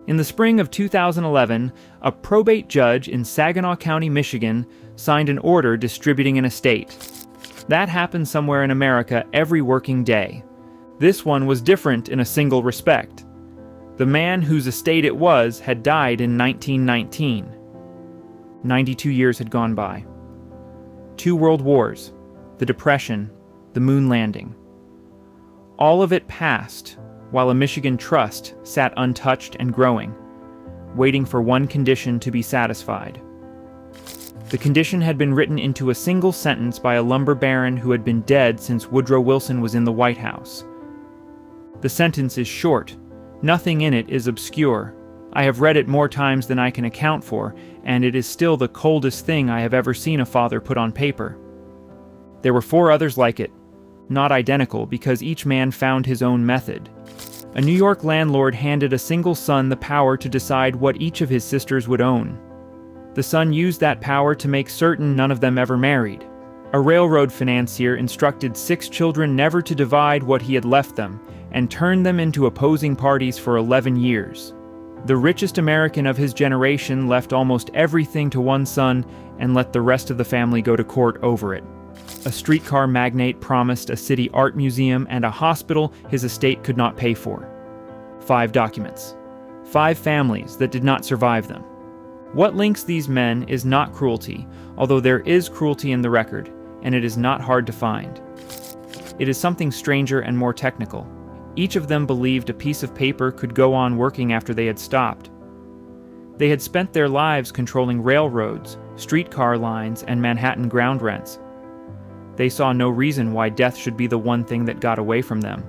In the spring of 2011, a probate judge in Saginaw County, Michigan, signed an order distributing an estate. That happens somewhere in America every working day. This one was different in a single respect. The man whose estate it was had died in 1919. 92 years had gone by. 2 world wars, the Depression, the moon landing. All of it passed while a Michigan trust sat untouched and growing, waiting for one condition to be satisfied. The condition had been written into a single sentence by a lumber baron who had been dead since Woodrow Wilson was in the White House. The sentence is short. Nothing in it is obscure. I have read it more times than I can account for, and it is still the coldest thing I have ever seen a father put on paper. There were 4 others like it, not identical because each man found his own method. A New York landlord handed a single son the power to decide what each of his sisters would own. The son used that power to make certain none of them ever married. A railroad financier instructed 6 children never to divide what he had left them, and turned them into opposing parties for 11 years. The richest American of his generation left almost everything to one son and let the rest of the family go to court over it. A streetcar magnate promised a city art museum and a hospital his estate could not pay for. 5 documents. 5 families that did not survive them. What links these men is not cruelty, although there is cruelty in the record, and it is not hard to find. It is something stranger and more technical. Each of them believed a piece of paper could go on working after they had stopped. They had spent their lives controlling railroads, streetcar lines, and Manhattan ground rents. They saw no reason why death should be the one thing that got away from them.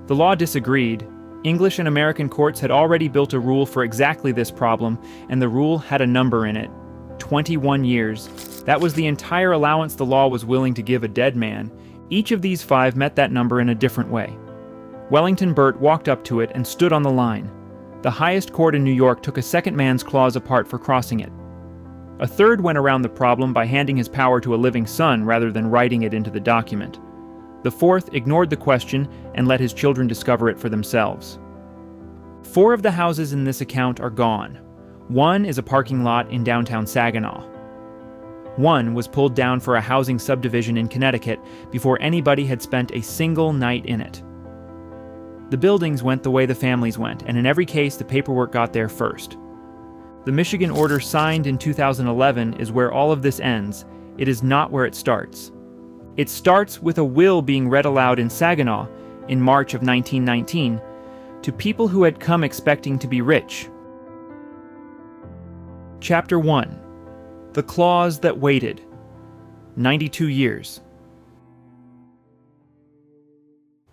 The law disagreed. English and American courts had already built a rule for exactly this problem, and the rule had a number in it: 21 years. That was the entire allowance the law was willing to give a dead man. Each of these 5 met that number in a different way. Wellington Burt walked up to it and stood on the line. The highest court in New York took a second man's clause apart for crossing it. A third went around the problem by handing his power to a living son rather than writing it into the document. The fourth ignored the question and let his children discover it for themselves. 4 of the houses in this account are gone. 1 is a parking lot in downtown Saginaw. 1 was pulled down for a housing subdivision in Connecticut before anybody had spent a single night in it. The buildings went the way the families went, and in every case the paperwork got there first. The Michigan order signed in 2011 is where all of this ends. It is not where it starts. It starts with a will being read aloud in Saginaw in March of 1919 to people who had come expecting to be rich. Chapter 1. The Clause That Waited. 92 years.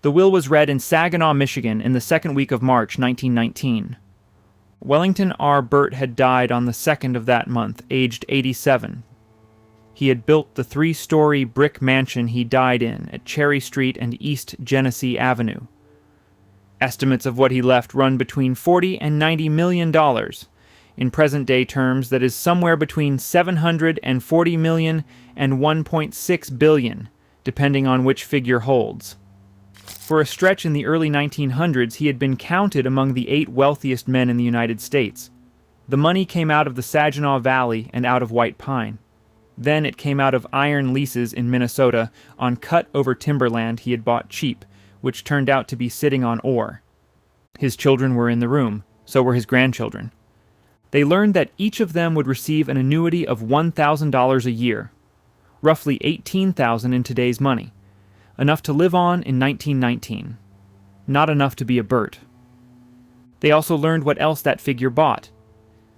The will was read in Saginaw, Michigan in the second week of March 1919. Wellington R. Burt had died on the 2nd of that month, aged 87. He had built the 3-story brick mansion he died in at Cherry Street and East Genesee Avenue. Estimates of what he left run between $40 and $90 million. In present-day terms, that is somewhere between $740 million and $1.6 billion, depending on which figure holds. For a stretch in the early 1900s, he had been counted among the 8 wealthiest men in the United States. The money came out of the Saginaw Valley and out of White Pine. Then it came out of iron leases in Minnesota on cut-over timberland he had bought cheap, which turned out to be sitting on ore. His children were in the room, so were his grandchildren. They learned that each of them would receive an annuity of $1,000 a year, roughly $18,000 in today's money. Enough to live on in 1919. Not enough to be a Burt. They also learned what else that figure bought.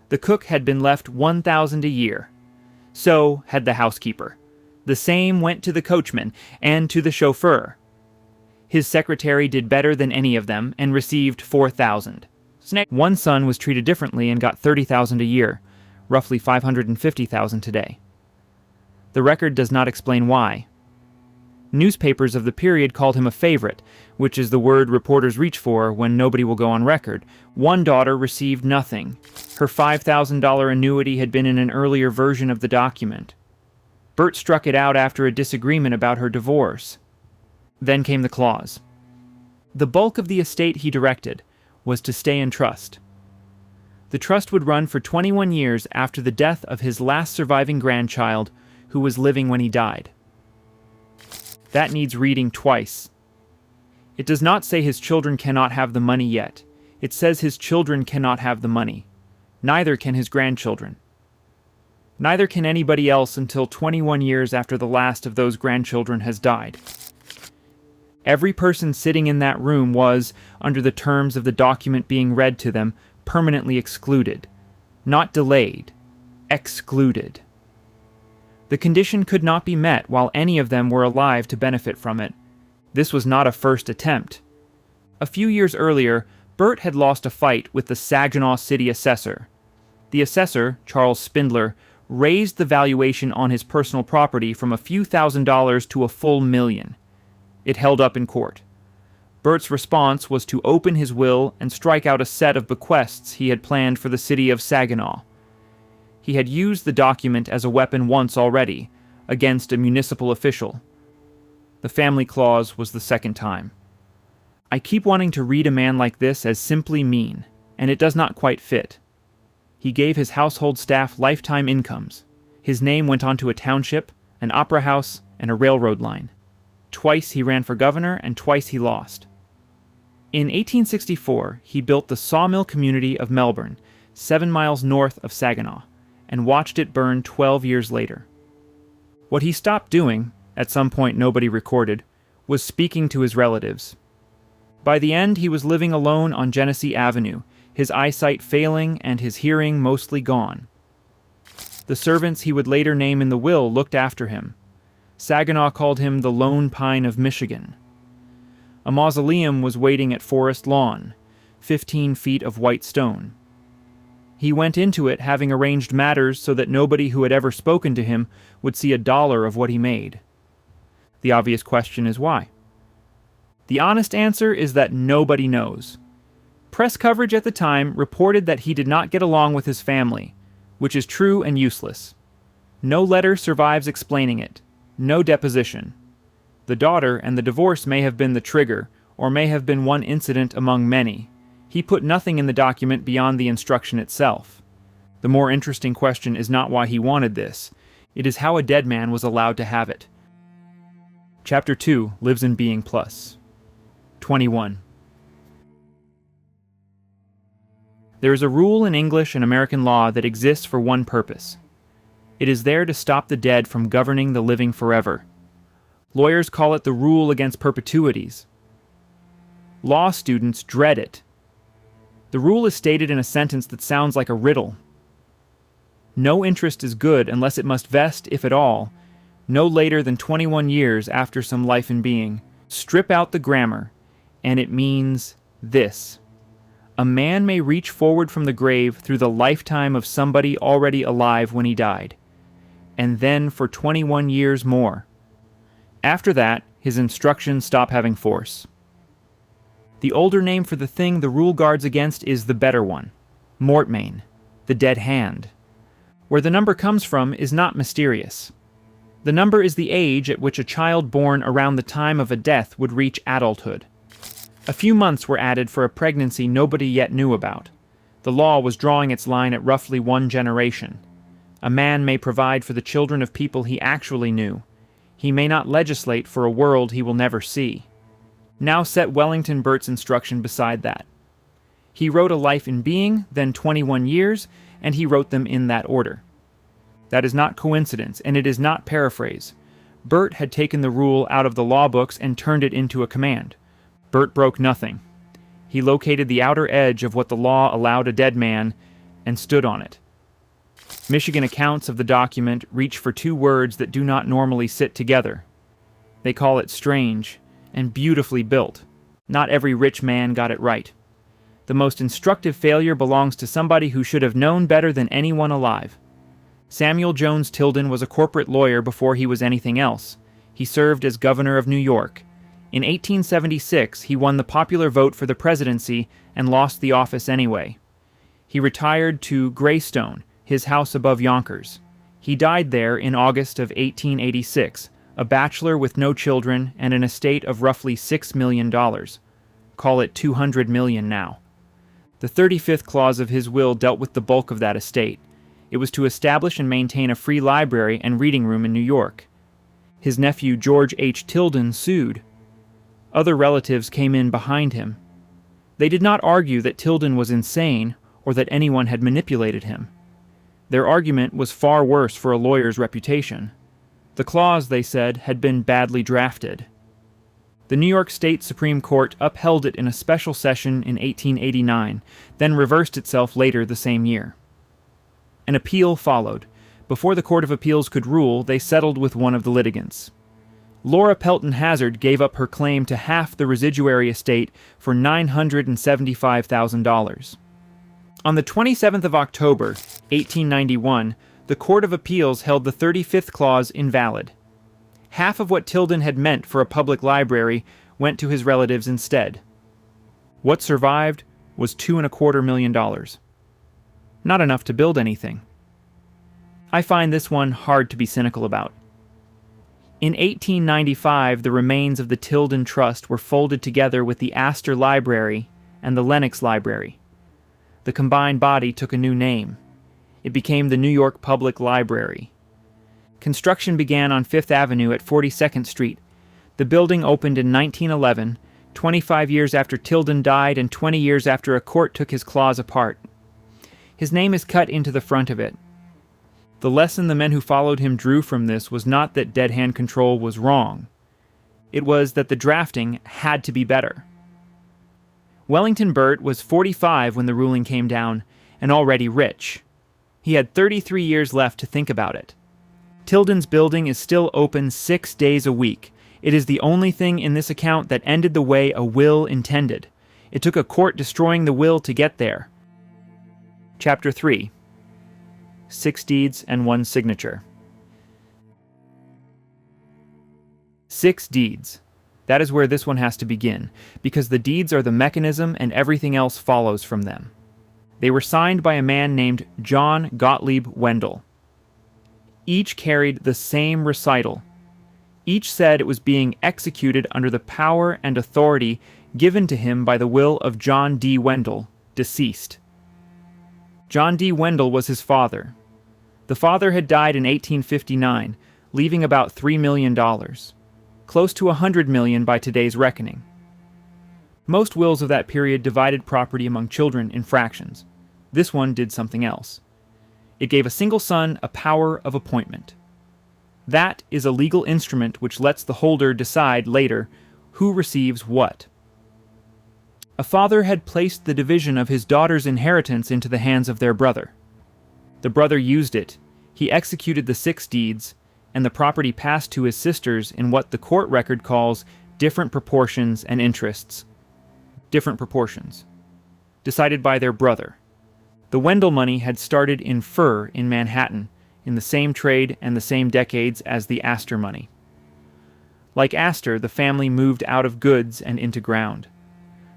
The cook had been left $1,000 a year. So had the housekeeper. The same went to the coachman and to the chauffeur. His secretary did better than any of them and received $4,000. One son was treated differently and got $30,000 a year, roughly $550,000 today. The record does not explain why. Newspapers of the period called him a favorite, which is the word reporters reach for when nobody will go on record. One daughter received nothing. Her $5,000 annuity had been in an earlier version of the document. Burt struck it out after a disagreement about her divorce. Then came the clause. The bulk of the estate he directed was to stay in trust. The trust would run for 21 years after the death of his last surviving grandchild, who was living when he died. That needs reading twice. It does not say his children cannot have the money yet. It says his children cannot have the money. Neither can his grandchildren. Neither can anybody else until 21 years after the last of those grandchildren has died. Every person sitting in that room was, under the terms of the document being read to them, permanently excluded. Not delayed. Excluded. The condition could not be met while any of them were alive to benefit from it. This was not a first attempt. A few years earlier, Burt had lost a fight with the Saginaw city assessor. The assessor, Charles Spindler, raised the valuation on his personal property from a few $1,000s to a full $1 million. It held up in court. Burt's response was to open his will and strike out a set of bequests he had planned for the city of Saginaw. He had used the document as a weapon once already, against a municipal official. The family clause was the second time. I keep wanting to read a man like this as simply mean, and it does not quite fit. He gave his household staff lifetime incomes. His name went onto a township, an opera house, and a railroad line. Twice he ran for governor, and twice he lost. In 1864, he built the sawmill community of Melbourne, 7 miles north of Saginaw, and watched it burn 12 years later. What he stopped doing, at some point nobody recorded, was speaking to his relatives. By the end, he was living alone on Genesee Avenue, his eyesight failing and his hearing mostly gone. The servants he would later name in the will looked after him. Saginaw called him the Lone Pine of Michigan. A mausoleum was waiting at Forest Lawn, 15 feet of white stone. He went into it having arranged matters so that nobody who had ever spoken to him would see $1 of what he made. The obvious question is why? The honest answer is that nobody knows. Press coverage at the time reported that he did not get along with his family, which is true and useless. No letter survives explaining it. No deposition. The daughter and the divorce may have been the trigger, or may have been one incident among many. He put nothing in the document beyond the instruction itself. The more interesting question is not why he wanted this. It is how a dead man was allowed to have it. Chapter 2 lives in being plus. 21. There is a rule in English and American law that exists for one purpose. It is there to stop the dead from governing the living forever. Lawyers call it the rule against perpetuities. Law students dread it. The rule is stated in a sentence that sounds like a riddle. No interest is good unless it must vest, if at all, no later than 21 years after some life in being. Strip out the grammar, and it means this. A man may reach forward from the grave through the lifetime of somebody already alive when he died, and then for 21 years more. After that, his instructions stop having force. The older name for the thing the rule guards against is the better one, mortmain, the dead hand. Where the number comes from is not mysterious. The number is the age at which a child born around the time of a death would reach adulthood. A few months were added for a pregnancy nobody yet knew about. The law was drawing its line at roughly 1 generation. A man may provide for the children of people he actually knew. He may not legislate for a world he will never see. Now set Wellington Burt's instruction beside that. He wrote a life in being, then 21 years, and he wrote them in that order. That is not coincidence, and it is not paraphrase. Burt had taken the rule out of the law books and turned it into a command. Burt broke nothing. He located the outer edge of what the law allowed a dead man and stood on it. Michigan accounts of the document reach for 2 words that do not normally sit together. They call it strange and beautifully built. Not every rich man got it right. The most instructive failure belongs to somebody who should have known better than anyone alive. Samuel Jones Tilden was a corporate lawyer before he was anything else. He served as governor of New York. In 1876, he won the popular vote for the presidency and lost the office anyway. He retired to Greystone, his house above Yonkers. He died there in August of 1886, a bachelor with no children and an estate of roughly $6 million. Call it $200 million now. The 35th clause of his will dealt with the bulk of that estate. It was to establish and maintain a free library and reading room in New York. His nephew George H. Tilden sued. Other relatives came in behind him. They did not argue that Tilden was insane or that anyone had manipulated him. Their argument was far worse for a lawyer's reputation. The clause, they said, had been badly drafted. The New York State Supreme Court upheld it in a special session in 1889, then reversed itself later the same year. An appeal followed. Before the Court of Appeals could rule, they settled with one of the litigants. Laura Pelton Hazard gave up her claim to half the residuary estate for $975,000. On the 27th of October, 1891, the Court of Appeals held the 35th clause invalid. Half of what Tilden had meant for a public library went to his relatives instead. What survived was $2.25 million. Not enough to build anything. I find this one hard to be cynical about. In 1895, the remains of the Tilden Trust were folded together with the Astor Library and the Lenox Library. The combined body took a new name. It became the New York Public Library. Construction began on Fifth Avenue at 42nd Street. The building opened in 1911, 25 years after Tilden died and 20 years after a court took his clause apart. His name is cut into the front of it. The lesson the men who followed him drew from this was not that dead hand control was wrong. It was that the drafting had to be better. Wellington Burt was 45 when the ruling came down, and already rich. He had 33 years left to think about it. Tilden's building is still open 6 days a week. It is the only thing in this account that ended the way a will intended. It took a court destroying the will to get there. Chapter 3. 6 Deeds and 1 Signature. 6 deeds. That is where this one has to begin, because the deeds are the mechanism and everything else follows from them. They were signed by a man named John Gottlieb Wendell. Each carried the same recital. Each said it was being executed under the power and authority given to him by the will of John D. Wendell, deceased. John D. Wendell was his father. The father had died in 1859, leaving about $3 million, close to $100 million by today's reckoning. Most wills of that period divided property among children in fractions. This one did something else. It gave a single son a power of appointment. That is a legal instrument which lets the holder decide later who receives what. A father had placed the division of his daughter's inheritance into the hands of their brother. The brother used it. He executed the 6 deeds, and the property passed to his sisters in what the court record calls different proportions and interests. Different proportions. Decided by their brother. The Wendell money had started in fur in Manhattan, in the same trade and the same decades as the Astor money. Like Astor, the family moved out of goods and into ground.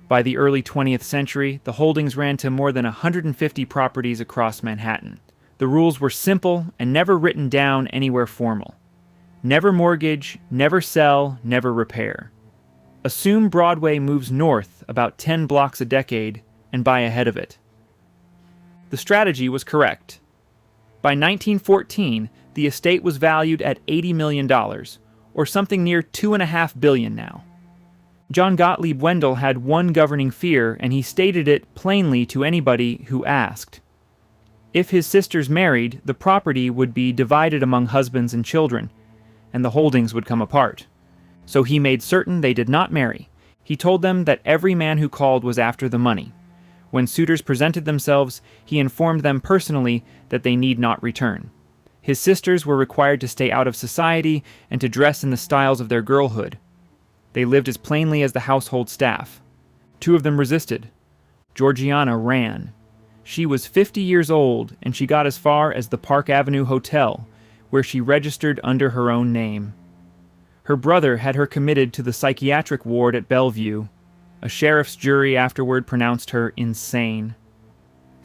By the early 20th century, the holdings ran to more than 150 properties across Manhattan. The rules were simple and never written down anywhere formal. Never mortgage, never sell, never repair. Assume Broadway moves north about 10 blocks a decade and buy ahead of it. The strategy was correct. By 1914, the estate was valued at $80 million, or something near $2.5 billion now. John Gottlieb Wendell had one governing fear, and he stated it plainly to anybody who asked. If his sisters married, the property would be divided among husbands and children, and the holdings would come apart. So he made certain they did not marry. He told them that every man who called was after the money. When suitors presented themselves, he informed them personally that they need not return. His sisters were required to stay out of society and to dress in the styles of their girlhood. They lived as plainly as the household staff. 2 of them resisted. Georgiana ran. She was 50 years old, and she got as far as the Park Avenue Hotel, where she registered under her own name. Her brother had her committed to the psychiatric ward at Bellevue. A sheriff's jury afterward pronounced her insane.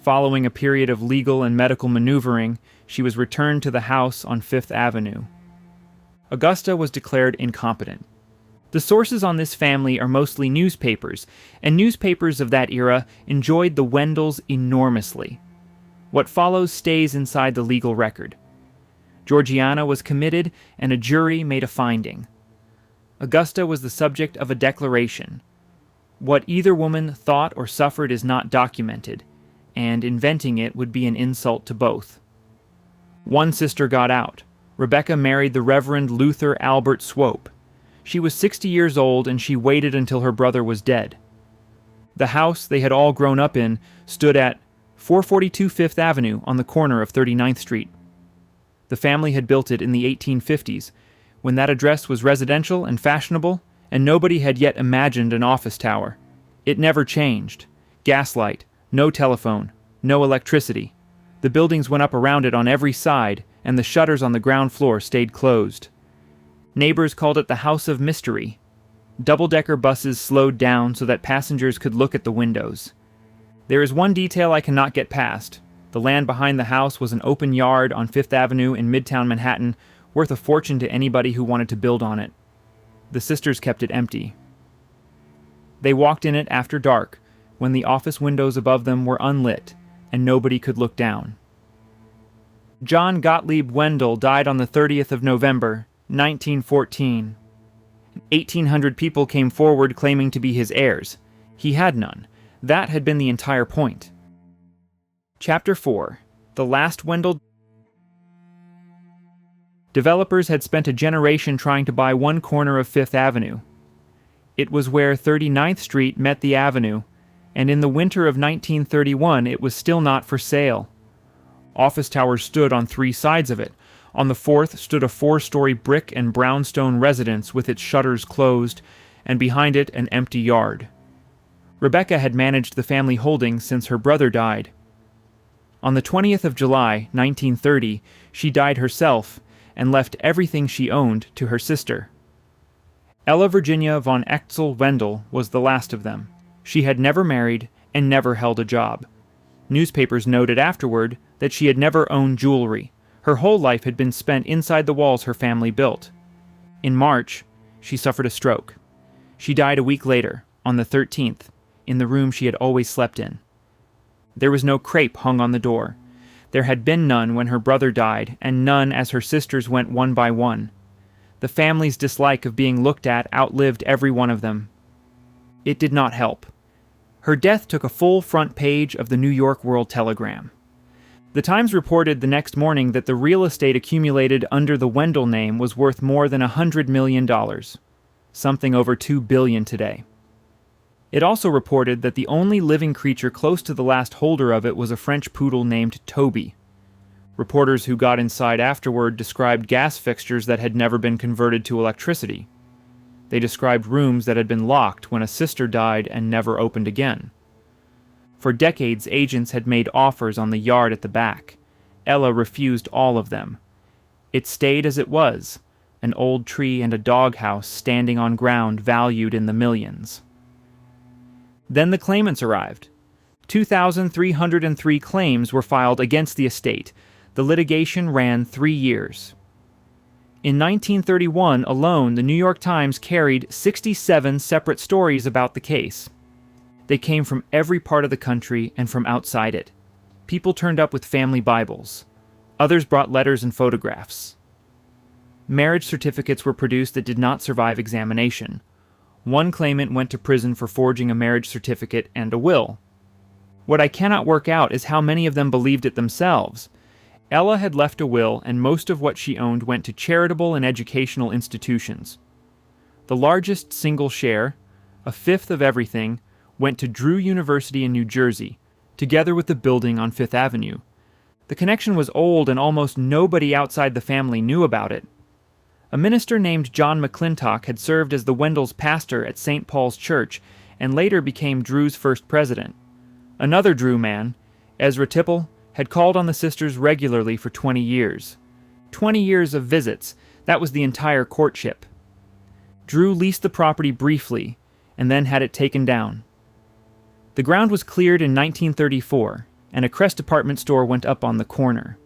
Following a period of legal and medical maneuvering, she was returned to the house on Fifth Avenue. Augusta was declared incompetent. The sources on this family are mostly newspapers, and newspapers of that era enjoyed the Wendels enormously. What follows stays inside the legal record. Georgiana was committed, and a jury made a finding. Augusta was the subject of a declaration. What either woman thought or suffered is not documented, and inventing it would be an insult to both. One sister got out. Rebecca married the Reverend Luther Albert Swope. She was 60 years old, and she waited until her brother was dead. The house they had all grown up in stood at 442 Fifth Avenue on the corner of 39th Street. The family had built it in the 1850s, when that address was residential and fashionable, and nobody had yet imagined an office tower. It never changed. Gaslight, no telephone, no electricity. The buildings went up around it on every side, and the shutters on the ground floor stayed closed. Neighbors called it the House of Mystery. Double-decker buses slowed down so that passengers could look at the windows. There is one detail I cannot get past. The land behind the house was an open yard on Fifth Avenue in Midtown Manhattan, worth a fortune to anybody who wanted to build on it. The sisters kept it empty. They walked in it after dark, when the office windows above them were unlit, and nobody could look down. John Gottlieb Wendell died on the 30th of November, 1914. 1,800 people came forward claiming to be his heirs. He had none. That had been the entire point. Chapter 4. The Last Wendell. Developers had spent a generation trying to buy one corner of Fifth Avenue. It was where 39th Street met the avenue, and in the winter of 1931 it was still not for sale. Office towers stood on three sides of it. On the fourth stood a 4-story brick and brownstone residence with its shutters closed, and behind it an empty yard. Rebecca had managed the family holdings since her brother died. On the 20th of July, 1930, she died herself and left everything she owned to her sister. Ella Virginia von Exel Wendel was the last of them. She had never married and never held a job. Newspapers noted afterward that she had never owned jewelry. Her whole life had been spent inside the walls her family built. In March, she suffered a stroke. She died a week later, on the 13th, in the room she had always slept in. There was no crepe hung on the door. There had been none when her brother died, and none as her sisters went one by one. The family's dislike of being looked at outlived every one of them. It did not help. Her death took a full front page of the New York World Telegram. The Times reported the next morning that the real estate accumulated under the Wendell name was worth more than $100 million, something over $2 billion today. It also reported that the only living creature close to the last holder of it was a French poodle named Toby. Reporters who got inside afterward described gas fixtures that had never been converted to electricity. They described rooms that had been locked when a sister died and never opened again. For decades, agents had made offers on the yard at the back. Ella refused all of them. It stayed as it was, an old tree and a doghouse standing on ground valued in the millions. Then the claimants arrived. 2,303 claims were filed against the estate. The litigation ran 3 years. In 1931 alone, the New York Times carried 67 separate stories about the case. They came from every part of the country and from outside it. People turned up with family Bibles. Others brought letters and photographs. Marriage certificates were produced that did not survive examination. One claimant went to prison for forging a marriage certificate and a will. What I cannot work out is how many of them believed it themselves. Ella had left a will, and most of what she owned went to charitable and educational institutions. The largest single share, a fifth of everything, went to Drew University in New Jersey, together with the building on Fifth Avenue. The connection was old, and almost nobody outside the family knew about it. A minister named John McClintock had served as the Wendell's pastor at St. Paul's Church, and later became Drew's first president. Another Drew man, Ezra Tipple, had called on the sisters regularly for 20 years. 20 years of visits, that was the entire courtship. Drew leased the property briefly, and then had it taken down. The ground was cleared in 1934, and a Crest department store went up on the corner.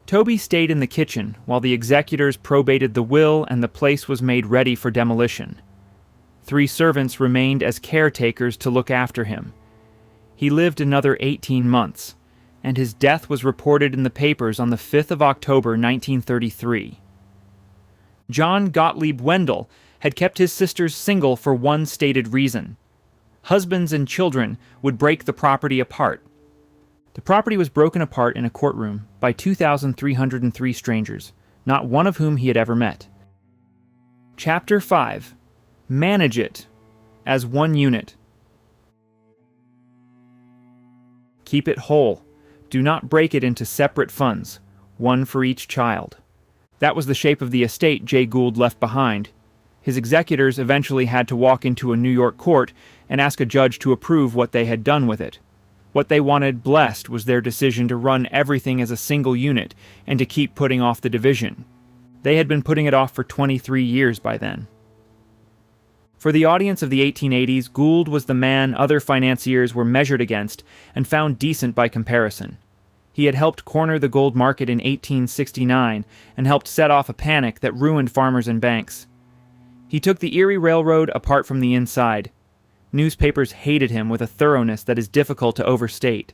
Toby stayed in the kitchen while the executors probated the will and the place was made ready for demolition. 3 servants remained as caretakers to look after him. He lived another 18 months, and his death was reported in the papers on the 5th of October 1933. John Gottlieb Wendell had kept his sisters single for one stated reason. Husbands and children would break the property apart. The property was broken apart in a courtroom by 2,303 strangers, not one of whom he had ever met. Chapter 5. Manage it as one unit. Keep it whole. Do not break it into separate funds, one for each child. That was the shape of the estate Jay Gould left behind. His executors eventually had to walk into a New York court and ask a judge to approve what they had done with it. What they wanted blessed was their decision to run everything as a single unit and to keep putting off the division. They had been putting it off for 23 years by then. For the audience of the 1880s, Gould was the man other financiers were measured against and found decent by comparison. He had helped corner the gold market in 1869 and helped set off a panic that ruined farmers and banks. He took the Erie Railroad apart from the inside. Newspapers hated him with a thoroughness that is difficult to overstate.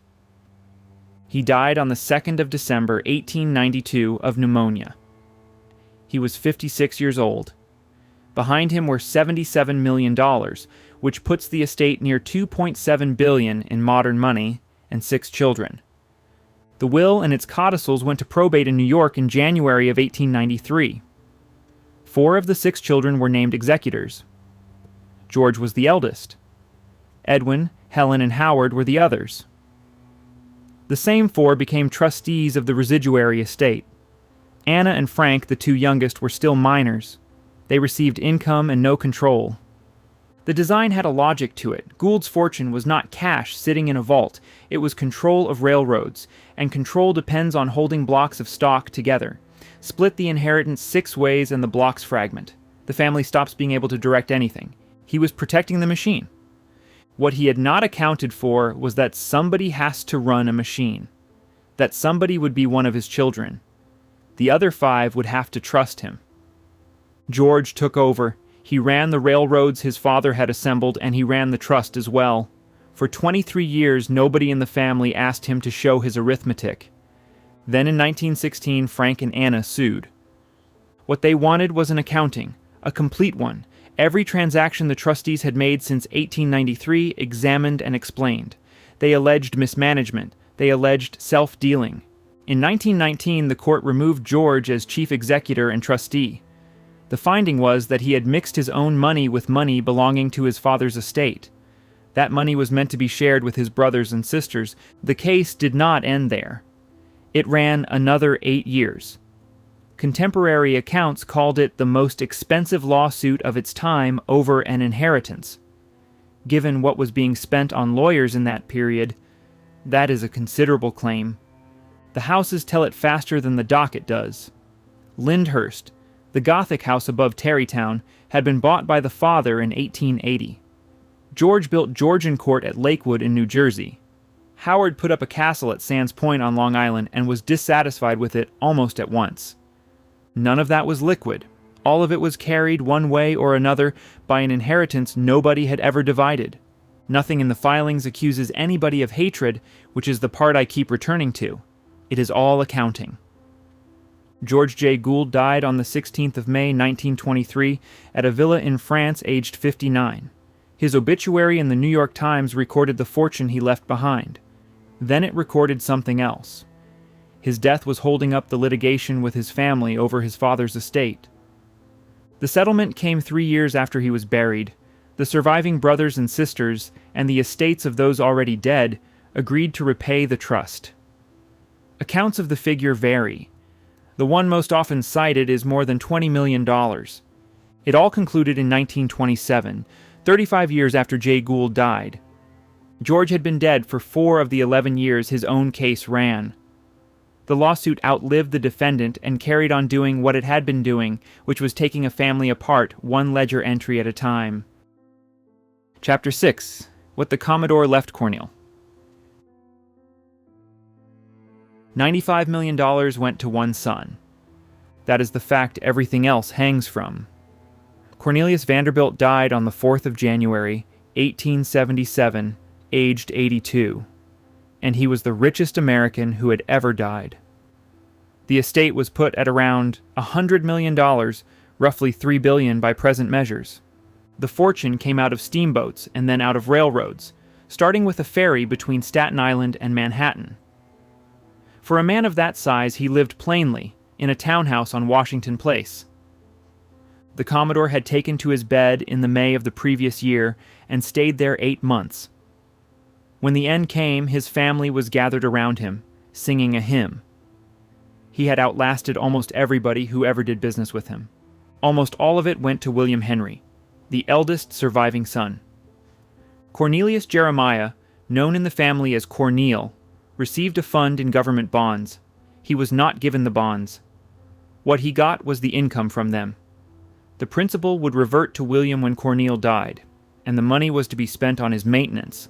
He died on the 2nd of December, 1892, of pneumonia. He was 56 years old. Behind him were $77 million, which puts the estate near $2.7 billion in modern money, and 6 children. The will and its codicils went to probate in New York in January of 1893. 4 of the 6 children were named executors. George was the eldest. Edwin, Helen, and Howard were the others. The same 4 became trustees of the residuary estate. Anna and Frank, the 2 youngest, were still minors. They received income and no control. The design had a logic to it. Gould's fortune was not cash sitting in a vault. It was control of railroads, and control depends on holding blocks of stock together. Split the inheritance 6 ways and the blocks fragment. The family stops being able to direct anything. He was protecting the machine. What he had not accounted for was that somebody has to run a machine. That somebody would be one of his children. The other 5 would have to trust him. George took over. He ran the railroads his father had assembled, and he ran the trust as well. For 23 years, nobody in the family asked him to show his arithmetic. Then in 1916, Frank and Anna sued. What they wanted was an accounting, a complete one. Every transaction the trustees had made since 1893 examined and explained. They alleged mismanagement. They alleged self-dealing. In 1919, the court removed George as chief executor and trustee. The finding was that he had mixed his own money with money belonging to his father's estate. That money was meant to be shared with his brothers and sisters. The case did not end there. It ran another 8 years. Contemporary accounts called it the most expensive lawsuit of its time over an inheritance. Given what was being spent on lawyers in that period, that is a considerable claim. The houses tell it faster than the docket does. Lyndhurst, the Gothic house above Tarrytown, had been bought by the father in 1880. George built Georgian Court at Lakewood in New Jersey. Howard put up a castle at Sands Point on Long Island and was dissatisfied with it almost at once. None of that was liquid. All of it was carried one way or another by an inheritance nobody had ever divided. Nothing in the filings accuses anybody of hatred, which is the part I keep returning to. It is all accounting. George J. Gould died on the 16th of May, 1923, at a villa in France, aged 59. His obituary in the New York Times recorded the fortune he left behind. Then it recorded something else. His death was holding up the litigation with his family over his father's estate. The settlement came 3 years after he was buried. The surviving brothers and sisters, and the estates of those already dead, agreed to repay the trust. Accounts of the figure vary. The one most often cited is more than $20 million. It all concluded in 1927, 35 years after Jay Gould died. George had been dead for 4 of the 11 years his own case ran. The lawsuit outlived the defendant and carried on doing what it had been doing, which was taking a family apart, one ledger entry at a time. Chapter 6. What the Commodore left Cornell. $95 million went to one son. That is the fact everything else hangs from. Cornelius Vanderbilt died on the 4th of January, 1877, aged 82, and he was the richest American who had ever died. The estate was put at around $100 million, roughly $3 billion by present measures. The fortune came out of steamboats and then out of railroads, starting with a ferry between Staten Island and Manhattan. For a man of that size, he lived plainly, in a townhouse on Washington Place. The Commodore had taken to his bed in the May of the previous year and stayed there 8 months. When the end came, his family was gathered around him, singing a hymn. He had outlasted almost everybody who ever did business with him. Almost all of it went to William Henry, the eldest surviving son. Cornelius Jeremiah, known in the family as Cornel, received a fund in government bonds. He was not given the bonds. What he got was the income from them. The principal would revert to William when Cornel died, and the money was to be spent on his maintenance,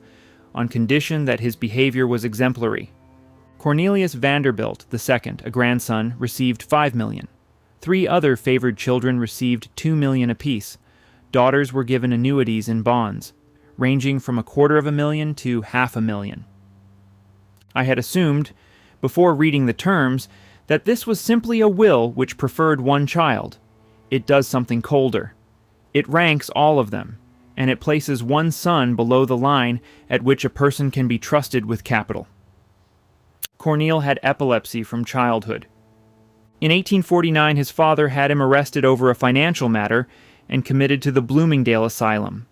on condition that his behavior was exemplary. Cornelius Vanderbilt II, a grandson, received $5 million. 3 other favored children received $2 million apiece. Daughters were given annuities in bonds, ranging from $250,000 to $500,000. I had assumed, before reading the terms, that this was simply a will which preferred one child. It does something colder. It ranks all of them, and it places one son below the line at which a person can be trusted with capital. Cornel had epilepsy from childhood. In 1849, his father had him arrested over a financial matter and committed to the Bloomingdale Asylum.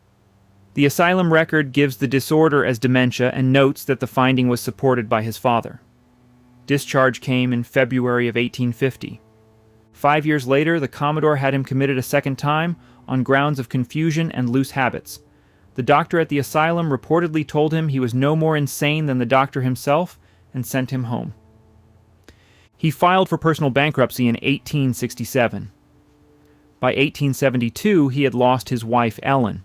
The asylum record gives the disorder as dementia and notes that the finding was supported by his father. Discharge came in February of 1850. 5 years later, the Commodore had him committed a second time on grounds of confusion and loose habits. The doctor at the asylum reportedly told him he was no more insane than the doctor himself and sent him home. He filed for personal bankruptcy in 1867. By 1872, he had lost his wife, Ellen.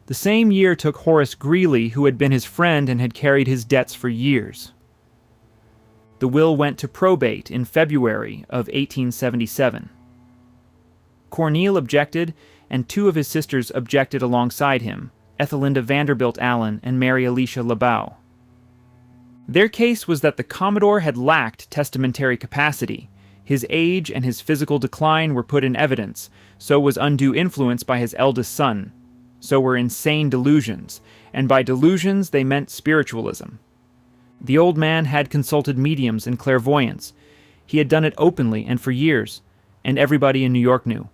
The same year took Horace Greeley, who had been his friend and had carried his debts for years. The will went to probate in February of 1877. Cornel objected, and 2 of his sisters objected alongside him, Ethelinda Vanderbilt Allen and Mary Alicia LeBeau. Their case was that the Commodore had lacked testamentary capacity. His age and his physical decline were put in evidence, so was undue influence by his eldest son, so were insane delusions, and by delusions they meant spiritualism. The old man had consulted mediums and clairvoyants. He had done it openly and for years, and everybody in New York knew.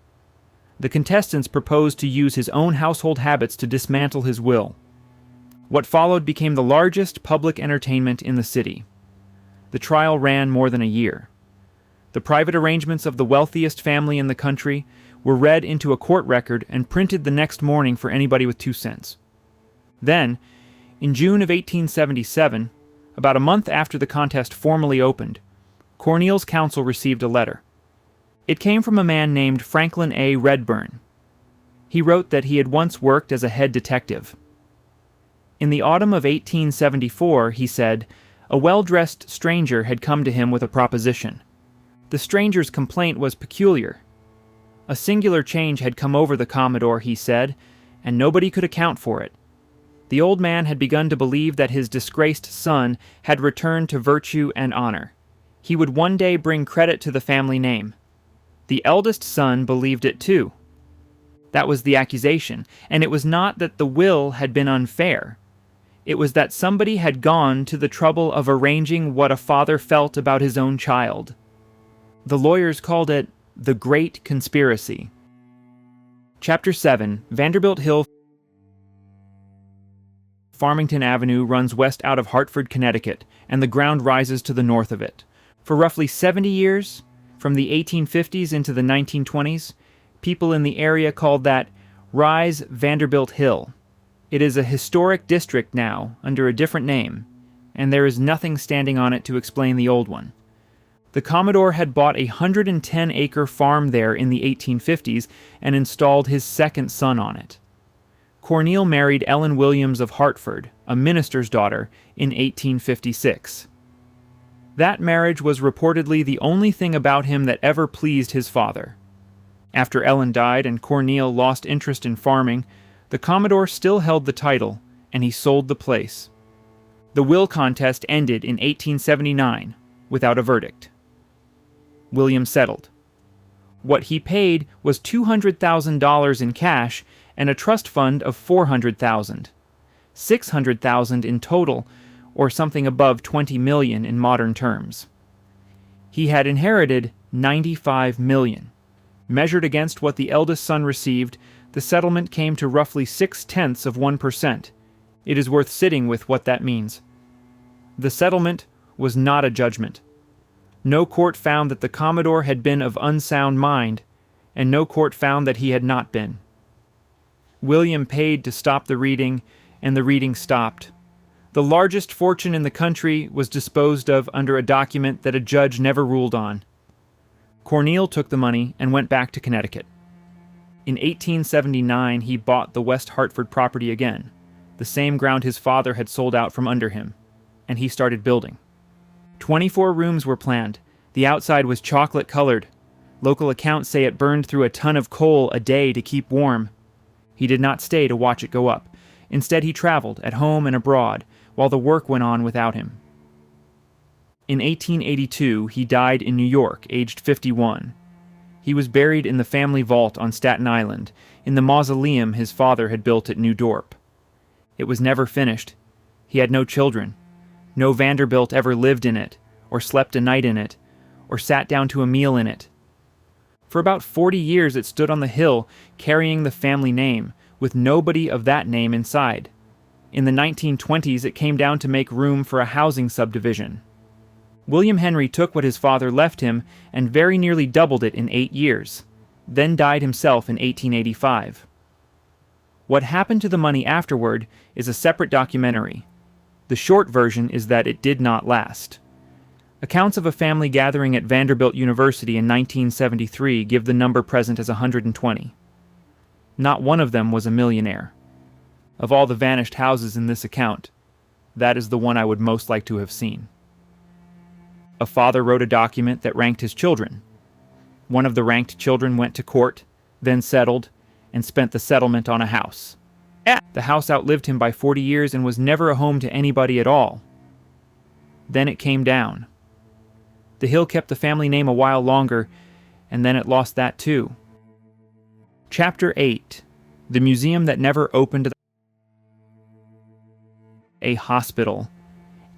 The contestants proposed to use his own household habits to dismantle his will. What followed became the largest public entertainment in the city. The trial ran more than a year. The private arrangements of the wealthiest family in the country were read into a court record and printed the next morning for anybody with 2 cents. Then, in June of 1877, about a month after the contest formally opened, Cornel's counsel received a letter. It came from a man named Franklin A. Redburn. He wrote that he had once worked as a head detective. In the autumn of 1874, he said, a well-dressed stranger had come to him with a proposition. The stranger's complaint was peculiar. A singular change had come over the Commodore, he said, and nobody could account for it. The old man had begun to believe that his disgraced son had returned to virtue and honor. He would one day bring credit to the family name. The eldest son believed it too. That was the accusation, and it was not that the will had been unfair. It was that somebody had gone to the trouble of arranging what a father felt about his own child. The lawyers called it the Great Conspiracy. Chapter 7, Vanderbilt Hill. Farmington Avenue runs west out of Hartford, Connecticut, and the ground rises to the north of it. For roughly 70 years, from the 1850s into the 1920s, people in the area called that Rise Vanderbilt Hill. It is a historic district now, under a different name, and there is nothing standing on it to explain the old one. The Commodore had bought a 110-acre farm there in the 1850s and installed his second son on it. Cornel married Ellen Williams of Hartford, a minister's daughter, in 1856. That marriage was reportedly the only thing about him that ever pleased his father. After Ellen died and Corneille lost interest in farming, the Commodore still held the title, and he sold the place. The will contest ended in 1879 without a verdict. William settled. What he paid was $200,000 in cash and a trust fund of $400,000, $600,000 in total, or something above $20 million in modern terms. He had inherited $95 million. Measured against what the eldest son received, the settlement came to roughly 0.6%. It is worth sitting with what that means. The settlement was not a judgment. No court found that the Commodore had been of unsound mind, and no court found that he had not been. William paid to stop the reading, and the reading stopped. The largest fortune in the country was disposed of under a document that a judge never ruled on. Corneille took the money and went back to Connecticut. In 1879, he bought the West Hartford property again, the same ground his father had sold out from under him, and he started building. 24 rooms were planned. The outside was chocolate-colored. Local accounts say it burned through a ton of coal a day to keep warm. He did not stay to watch it go up. Instead, he traveled, at home and abroad, while the work went on without him. In 1882, he died in New York, aged 51. He was buried in the family vault on Staten Island, in the mausoleum his father had built at New Dorp. It was never finished. He had no children. No Vanderbilt ever lived in it, or slept a night in it, or sat down to a meal in it. For about 40 years it stood on the hill, carrying the family name, with nobody of that name inside. In the 1920s it came down to make room for a housing subdivision. William Henry took what his father left him and very nearly doubled it in 8 years, then died himself in 1885. What happened to the money afterward is a separate documentary. The short version is that it did not last. Accounts of a family gathering at Vanderbilt University in 1973 give the number present as 120. Not one of them was a millionaire. Of all the vanished houses in this account, that is the one I would most like to have seen. A father wrote a document that ranked his children. One of the ranked children went to court, then settled, and spent the settlement on a house. The house outlived him by 40 years and was never a home to anybody at all. Then it came down. The hill kept the family name a while longer, and then it lost that too. Chapter 8. The Museum That Never Opened. A hospital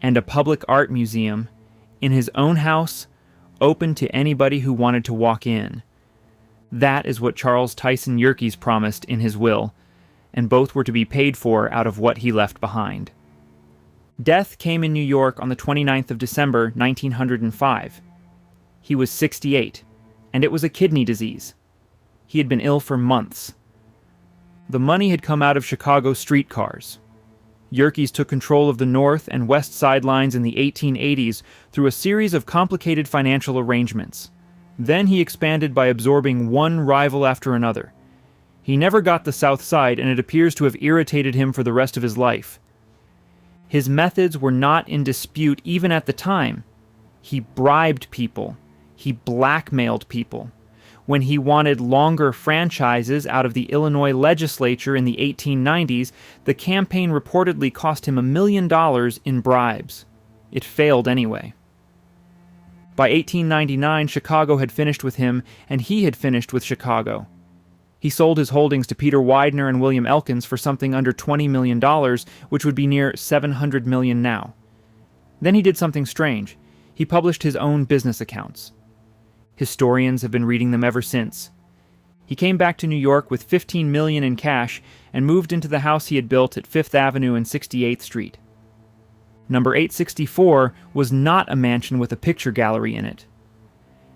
and a public art museum in his own house, open to anybody who wanted to walk in. That is what Charles Tyson Yerkes promised in his will, and both were to be paid for out of what he left behind. Death came in New York on the 29th of December, 1905. He was 68, and it was a kidney disease. He had been ill for months. The money had come out of Chicago streetcars. Yerkes took control of the north and west sidelines in the 1880s through a series of complicated financial arrangements. Then he expanded by absorbing one rival after another. He never got the south side, and it appears to have irritated him for the rest of his life. His methods were not in dispute even at the time. He bribed people. He blackmailed people. When he wanted longer franchises out of the Illinois legislature in the 1890s, the campaign reportedly cost him $1 million in bribes. It failed anyway. By 1899, Chicago had finished with him, and he had finished with Chicago. He sold his holdings to Peter Widener and William Elkins for something under $20 million, which would be near $700 million now. Then he did something strange. He published his own business accounts. Historians have been reading them ever since. He came back to New York with $15 million in cash and moved into the house he had built at 5th Avenue and 68th Street. Number 864 was not a mansion with a picture gallery in it.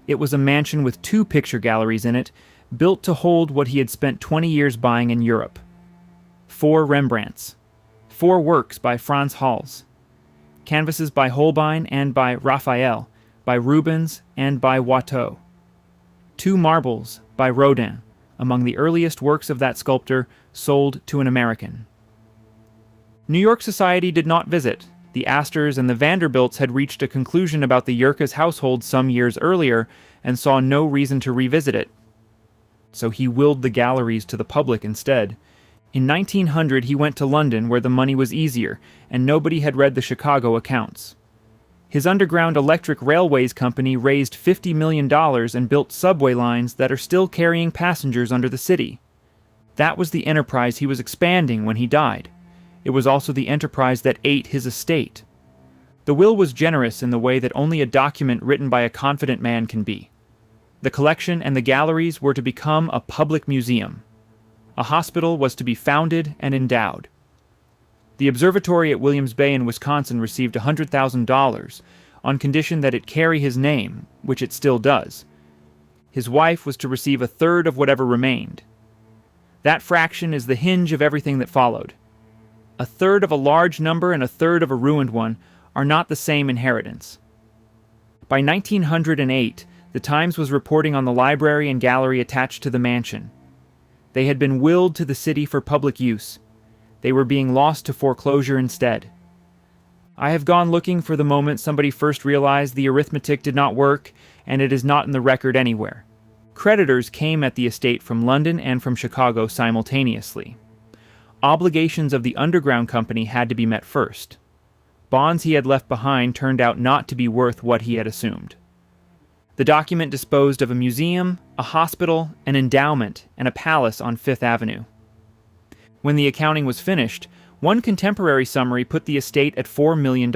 It was a mansion with 2 picture galleries in it, built to hold what he had spent 20 years buying in Europe. 4 Rembrandts, 4 works by Frans Hals, canvases by Holbein and by Raphael, by Rubens and by Watteau. 2 marbles by Rodin, among the earliest works of that sculptor, sold to an American. New York society did not visit. The Astors and the Vanderbilts had reached a conclusion about the Yerkes household some years earlier and saw no reason to revisit it. so he willed the galleries to the public instead. In 1900, he went to London, where the money was easier, and nobody had read the Chicago accounts. His Underground Electric Railways company raised $50 million and built subway lines that are still carrying passengers under the city. That was the enterprise he was expanding when he died. It was also the enterprise that ate his estate. The will was generous in the way that only a document written by a confident man can be. The collection and the galleries were to become a public museum. A hospital was to be founded and endowed. The observatory at Williams Bay in Wisconsin received $100,000 on condition that it carry his name, which it still does. His wife was to receive a third of whatever remained. That fraction is the hinge of everything that followed. A third of a large number and a third of a ruined one are not the same inheritance. By 1908, the Times was reporting on the library and gallery attached to the mansion. They had been willed to the city for public use. They were being lost to foreclosure instead. I have gone looking for the moment somebody first realized the arithmetic did not work, and it is not in the record anywhere. Creditors came at the estate from London and from Chicago simultaneously. Obligations of the Underground Company had to be met first. Bonds he had left behind turned out not to be worth what he had assumed. The document disposed of a museum, a hospital, an endowment, and a palace on Fifth Avenue. When the accounting was finished, one contemporary summary put the estate at $4 million.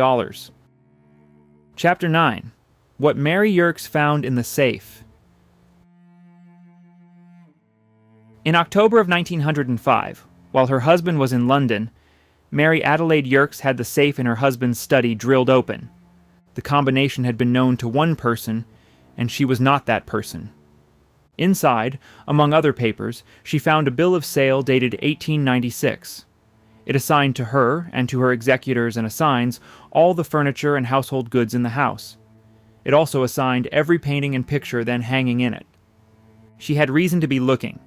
Chapter 9. What Mary Yerkes Found in the Safe. In October of 1905, while her husband was in London, Mary Adelaide Yerkes had the safe in her husband's study drilled open. The combination had been known to one person, and she was not that person. Inside, among other papers, she found a bill of sale dated 1896. It assigned to her, and to her executors and assigns, all the furniture and household goods in the house. It also assigned every painting and picture then hanging in it. She had reason to be looking.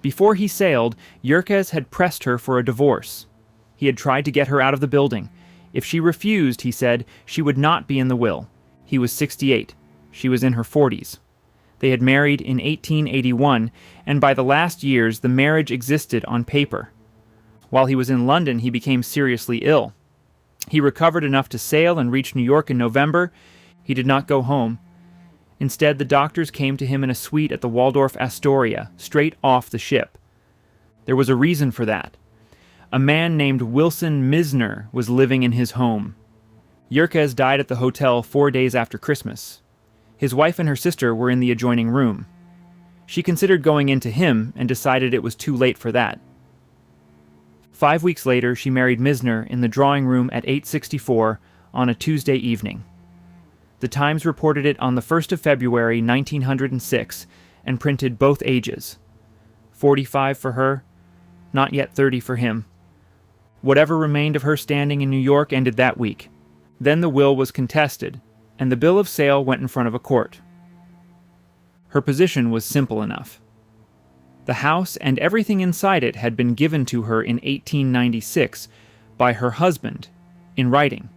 Before he sailed, Yerkes had pressed her for a divorce. He had tried to get her out of the building. If she refused, he said, she would not be in the will. He was 68. She was in her 40s. They had married in 1881, and by the last years the marriage existed on paper. While he was in London, he became seriously ill. He recovered enough to sail and reach New York in November. He did not go home. Instead, the doctors came to him in a suite at the Waldorf Astoria, straight off the ship. There was a reason for that. A man named Wilson Misner was living in his home. Yerkes died at the hotel 4 days after Christmas. His wife and her sister were in the adjoining room. She considered going in to him and decided it was too late for that. 5 weeks later, she married Misner in the drawing room at 864 on a Tuesday evening. The Times reported it on the 1st of February, 1906, and printed both ages. 45 for her, not yet 30 for him. Whatever remained of her standing in New York ended that week. Then the will was contested, and the bill of sale went in front of a court. Her position was simple enough. The house and everything inside it had been given to her in 1896 by her husband, in writing.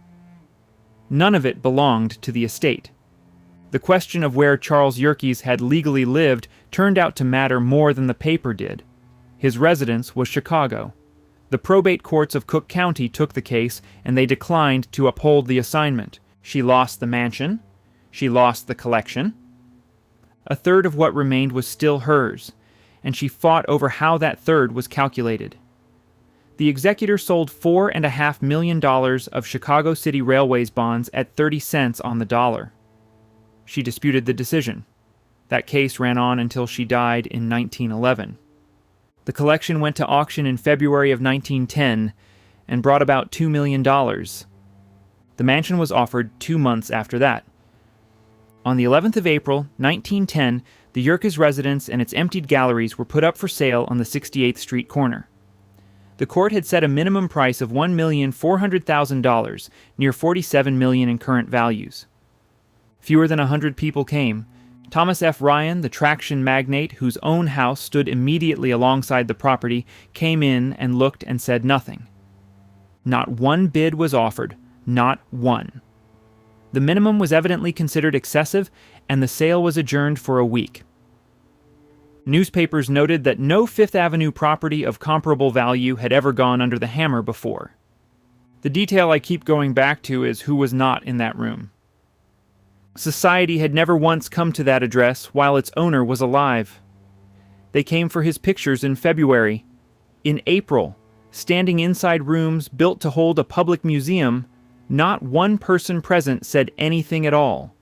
None of it belonged to the estate. The question of where Charles Yerkes had legally lived turned out to matter more than the paper did. His residence was Chicago. The probate courts of Cook County took the case, and they declined to uphold the assignment. She lost the mansion. She lost the collection. A third of what remained was still hers, and she fought over how that third was calculated. The executor sold $4.5 million of Chicago City Railways bonds at 30 cents on the dollar. She disputed the decision. That case ran on until she died in 1911. The collection went to auction in February of 1910 and brought about $2 million. The mansion was offered 2 months after that. On the 11th of April, 1910, the Yerkes residence and its emptied galleries were put up for sale on the 68th Street corner. The court had set a minimum price of $1,400,000, near $47 million in current values. Fewer than 100 people came. Thomas F. Ryan, the traction magnate whose own house stood immediately alongside the property, came in and looked and said nothing. Not one bid was offered, not one. The minimum was evidently considered excessive, and the sale was adjourned for a week. Newspapers noted that no Fifth Avenue property of comparable value had ever gone under the hammer before. The detail I keep going back to is who was not in that room. Society had never once come to that address while its owner was alive. They came for his pictures in February. In April, standing inside rooms built to hold a public museum, not one person present said anything at all.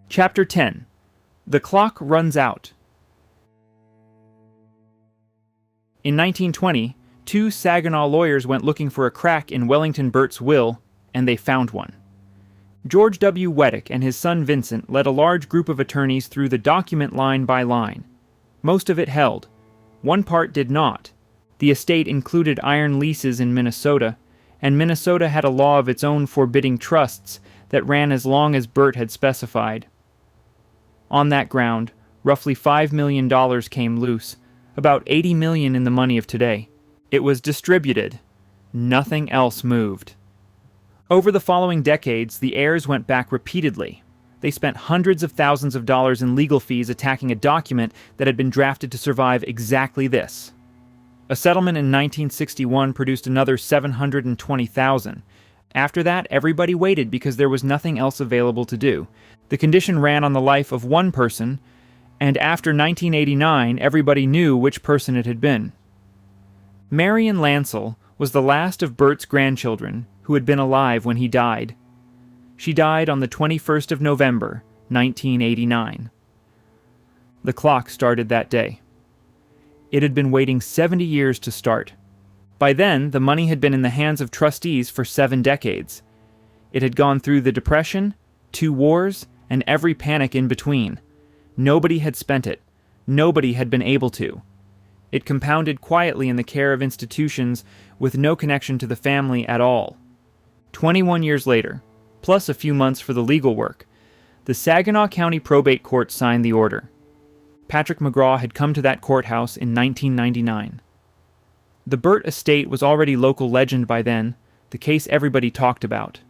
Chapter 10. The Clock Runs Out. In 1920, two Saginaw lawyers went looking for a crack in Wellington Burt's will, and they found one. George W. Weddick and his son Vincent led a large group of attorneys through the document line by line. Most of it held. One part did not. The estate included iron leases in Minnesota, and Minnesota had a law of its own forbidding trusts that ran as long as Burt had specified. On that ground, roughly $5 million came loose, about $80 million in the money of today. It was distributed. Nothing else moved. Over the following decades, the heirs went back repeatedly. They spent hundreds of thousands of dollars in legal fees attacking a document that had been drafted to survive exactly this. A settlement in 1961 produced another $720,000. After that, everybody waited because there was nothing else available to do. The condition ran on the life of one person, and after 1989, everybody knew which person it had been. Marion Lancel was the last of Burt's grandchildren who had been alive when he died. She died on the 21st of November, 1989. The clock started that day. It had been waiting 70 years to start. By then, the money had been in the hands of trustees for 7 decades. It had gone through the Depression, 2 wars, and every panic in between. Nobody had spent it. Nobody had been able to. It compounded quietly in the care of institutions with no connection to the family at all. 21 years later, plus a few months for the legal work, the Saginaw County Probate Court signed the order. Patrick McGraw had come to that courthouse in 1999. The Burt estate was already local legend by then, the case everybody talked about.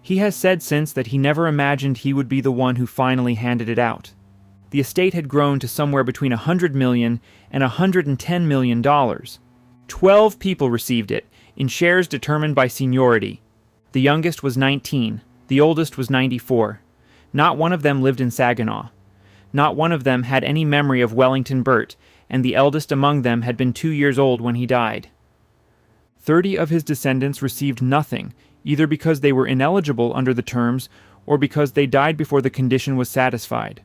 He has said since that he never imagined he would be the one who finally handed it out. The estate had grown to somewhere between $100 million and $110 million. 12 people received it, in shares determined by seniority. The youngest was 19, the oldest was 94. Not one of them lived in Saginaw. Not one of them had any memory of Wellington Bert, and the eldest among them had been 2 years old when he died. 30 of his descendants received nothing, either because they were ineligible under the terms or because they died before the condition was satisfied.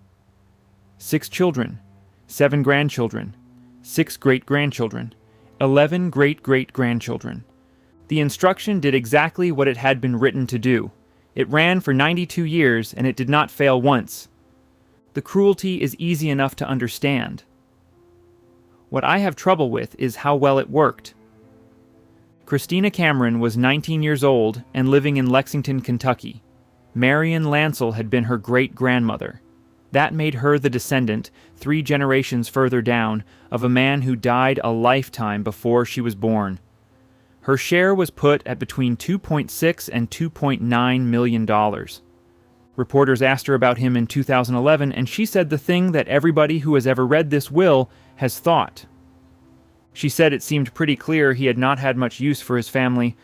6 children, 7 grandchildren, 6 great-grandchildren, 11 great-great-grandchildren. The instruction did exactly what it had been written to do. It ran for 92 years, and it did not fail once. The cruelty is easy enough to understand. What I have trouble with is how well it worked. Christina Cameron was 19 years old and living in Lexington, Kentucky. Marion Lancel had been her great-grandmother. That made her the descendant, 3 generations further down, of a man who died a lifetime before she was born. Her share was put at between $2.6 and $2.9 million. Reporters asked her about him in 2011, and she said the thing that everybody who has ever read this will has thought. She said it seemed pretty clear he had not had much use for his family.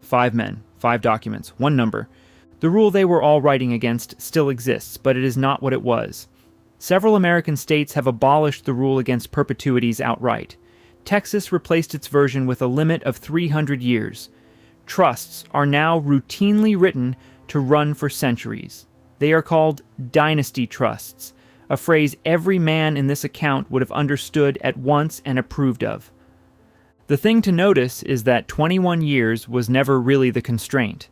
5 men, 5 documents, 1 number. The rule they were all writing against still exists, but it is not what it was. Several American states have abolished the rule against perpetuities outright. Texas replaced its version with a limit of 300 years. Trusts are now routinely written to run for centuries. They are called dynasty trusts, a phrase every man in this account would have understood at once and approved of. The thing to notice is that 21 years was never really the constraint.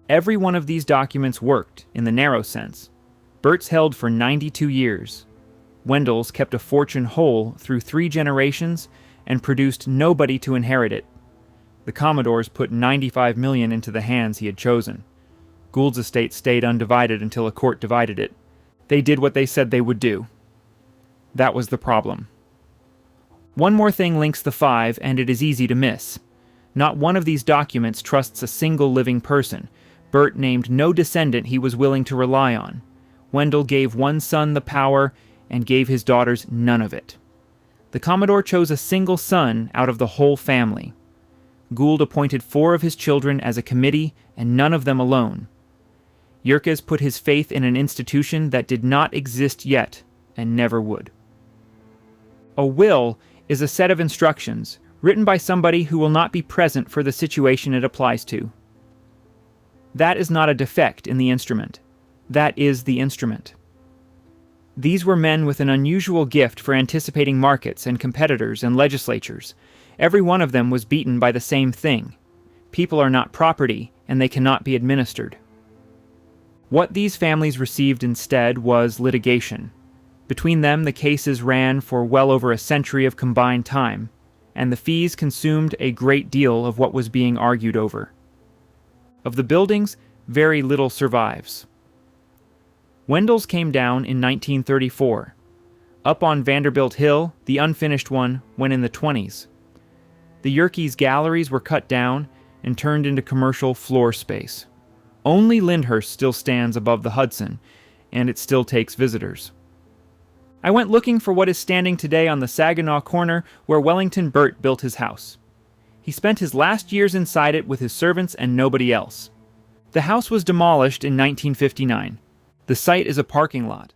Every one of these documents worked, in the narrow sense. Burt's held for 92 years. Wendels kept a fortune whole through 3 generations and produced nobody to inherit it. The Commodores put $95 million into the hands he had chosen. Gould's estate stayed undivided until a court divided it. They did what they said they would do. That was the problem. One more thing links the 5, and it is easy to miss. Not one of these documents trusts a single living person. Burt named no descendant he was willing to rely on. Wendell gave one son the power, and gave his daughters none of it. The Commodore chose a single son out of the whole family. Gould appointed 4 of his children as a committee, and none of them alone. Yerkes put his faith in an institution that did not exist yet and never would. A will is a set of instructions written by somebody who will not be present for the situation it applies to. That is not a defect in the instrument. That is the instrument. These were men with an unusual gift for anticipating markets and competitors and legislatures. Every one of them was beaten by the same thing. People are not property, and they cannot be administered. What these families received instead was litigation. Between them, the cases ran for well over a century of combined time, and the fees consumed a great deal of what was being argued over. Of the buildings, very little survives. Wendels came down in 1934. Up on Vanderbilt Hill, the unfinished one went in the 1920s. The Yerkes galleries were cut down and turned into commercial floor space. Only Lyndhurst still stands above the Hudson, and it still takes visitors. I went looking for what is standing today on the Saginaw corner where Wellington Burt built his house. He spent his last years inside it with his servants and nobody else. The house was demolished in 1959. The site is a parking lot.